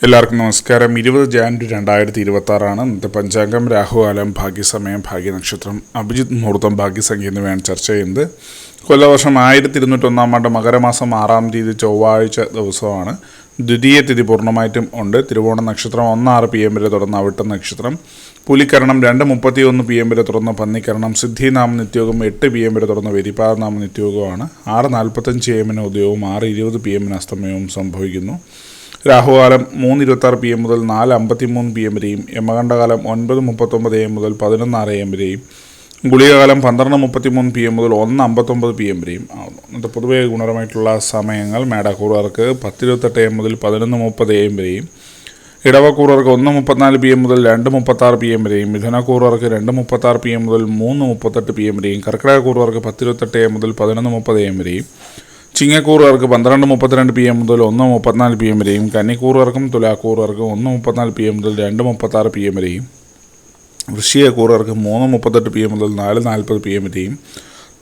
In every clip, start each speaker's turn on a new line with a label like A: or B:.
A: എല്ലാവർക്കും നമസ്കാരം. 20 ജാനുവരി 2026 ഇന്നത്തെ പഞ്ചാംഗം. രാഹുകാലം, ഭാഗ്യസമയം, ഭാഗ്യനക്ഷത്രം, അഭിജിത്ത് മുഹൂർത്തം, ഭാഗ്യസംഖ്യ എന്നിവയാണ് ചർച്ച ചെയ്യുന്നത്. കൊല്ലവർഷം 1201 ആണ്ട് മകരമാസം 6-ാം തീയതി ചൊവ്വാഴ്ച ദിവസമാണ്. ദ്വിതീയ തിഥി പൂർണ്ണമായിട്ടും ഉണ്ട്. തിരുവോണ നക്ഷത്രം 1:06 PM വരെ തുടർന്ന് അവിട്ട നക്ഷത്രം, പുലിക്കരണം 2:31 PM വരെ തുടർന്ന് പന്നിക്കരണം, സിദ്ധിനാമ നിത്യയോഗം 8 PM വരെ തുടർന്ന് വെരിപ്പാദനാമ നിത്യയോഗമാണ്. 6:45 AM ഉദയവും 6:20 PM അസ്തമയവും സംഭവിക്കുന്നു. രാഹുകാലം 3:26 PM മുതൽ 4:53 PM വരെയും, യമകണ്ഠകാലം 9:39 AM മുതൽ 11:06 AM വരെയും, ഗുളികകാലം 12:33 PM മുതൽ 1:59 PM വരെയും ആവുന്നു. ഇന്നത്തെ പൊതുവെ ഗുണപരമായിട്ടുള്ള സമയങ്ങൾ മേടക്കൂറുകാർക്ക് 10:28 AM മുതൽ 11:30 AM വരെയും, ഇടവക്കൂറുകാർക്ക് 1:34 PM മുതൽ 2:36 PM വരെയും, മിഥുനക്കൂറുകാർക്ക് 2:36 PM മുതൽ 3:38 PM വരെയും, കർക്കിടകക്കൂറുകാർക്ക് 10:28 AM മുതൽ 11:30 AM വരെയും, ചിങ്ങക്കൂറുകാർക്ക് 12:32 PM മുതൽ 1:34 PM വരെയും, കന്നിക്കൂറുകാർക്കും തുലാക്കൂറുകാർക്ക് 1:34 PM മുതൽ 2:36 PM വരെയും, വൃശ്ചികക്കൂറുകാർക്ക് 3:38 PM മുതൽ 4:40 PM വരെയും,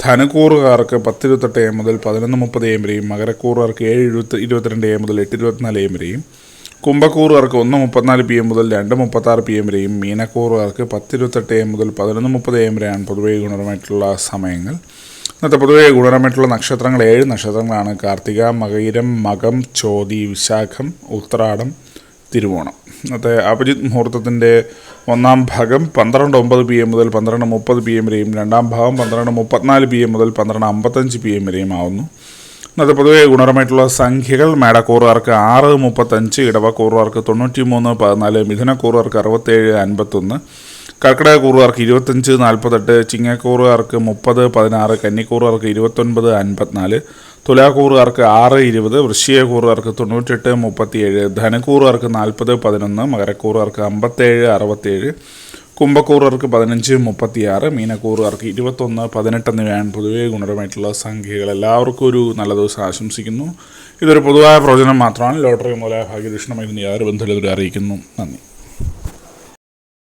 A: ധനുക്കൂറുകാർക്ക് 10:28 AM മുതൽ 11:30 AM വരെയും, മകരക്കൂറുകാർക്ക് 7:22 AM മുതൽ 8:24 AM വരെയും, കുംഭക്കൂറുകാർക്ക് 1:34 PM മുതൽ 2:36 PM വരെയും, മീനക്കൂറുകാർക്ക് 10:28 AM മുതൽ 11:30 AM വരെയാണ് പൊതുവെ ഗുണപരമായിട്ടുള്ള സമയങ്ങൾ. ഇന്നത്തെ പൊതുവെ ഗുണപരമായിട്ടുള്ള നക്ഷത്രങ്ങൾ 7 നക്ഷത്രങ്ങളാണ്: കാർത്തിക, മകയിരം, മകം, ചോതി, വിശാഖം, ഉത്രാടം, തിരുവോണം. ഇന്നത്തെ അഭിജിത്ത് മുഹൂർത്തത്തിൻ്റെ 1-ാം ഭാഗം 12:09 PM മുതൽ 12:30 PM വരെയും, 2-ാം ഭാഗം 12:34 PM മുതൽ 12:55 PM വരെയും ആവുന്നു. ഇന്നത്തെ പൊതുവെ ഗുണപരമായിട്ടുള്ള സംഖ്യകൾ: മേടക്കൂറുകാർക്ക് 6:35, ഇടവക്കൂറുകാർക്ക് 93:14, മിഥുനക്കൂറുകാർക്ക് 67:51, കർക്കിടകക്കൂറുകാർക്ക് 25:48, ചിങ്ങക്കൂറുകാർക്ക് 30:16, കന്നിക്കൂറുകാർക്ക് 29:54, തുലാക്കൂറുകാർക്ക് 6:20, വൃശ്ചികക്കൂറുകാർക്ക് 98:37, ധനുക്കൂറുകാർക്ക് 40:11, മകരക്കൂറുകാർക്ക് 57:67, കുംഭക്കൂറുകാർക്ക് 15:36, മീനക്കൂറുകാർക്ക് 21:18 എന്നിവയാണ് പൊതുവെ ഗുണപരമായിട്ടുള്ള സംഖ്യകൾ. എല്ലാവർക്കും ഒരു നല്ല ദിവസം ആശംസിക്കുന്നു. ഇതൊരു പൊതുവായ പ്രവചനം മാത്രമാണ്. ലോട്ടറി മൂലമായ ഭാഗ്യദൂഷണമായി യാതൊരു ബന്ധമില്ലാതെ അറിയിക്കുന്നു. നന്ദി.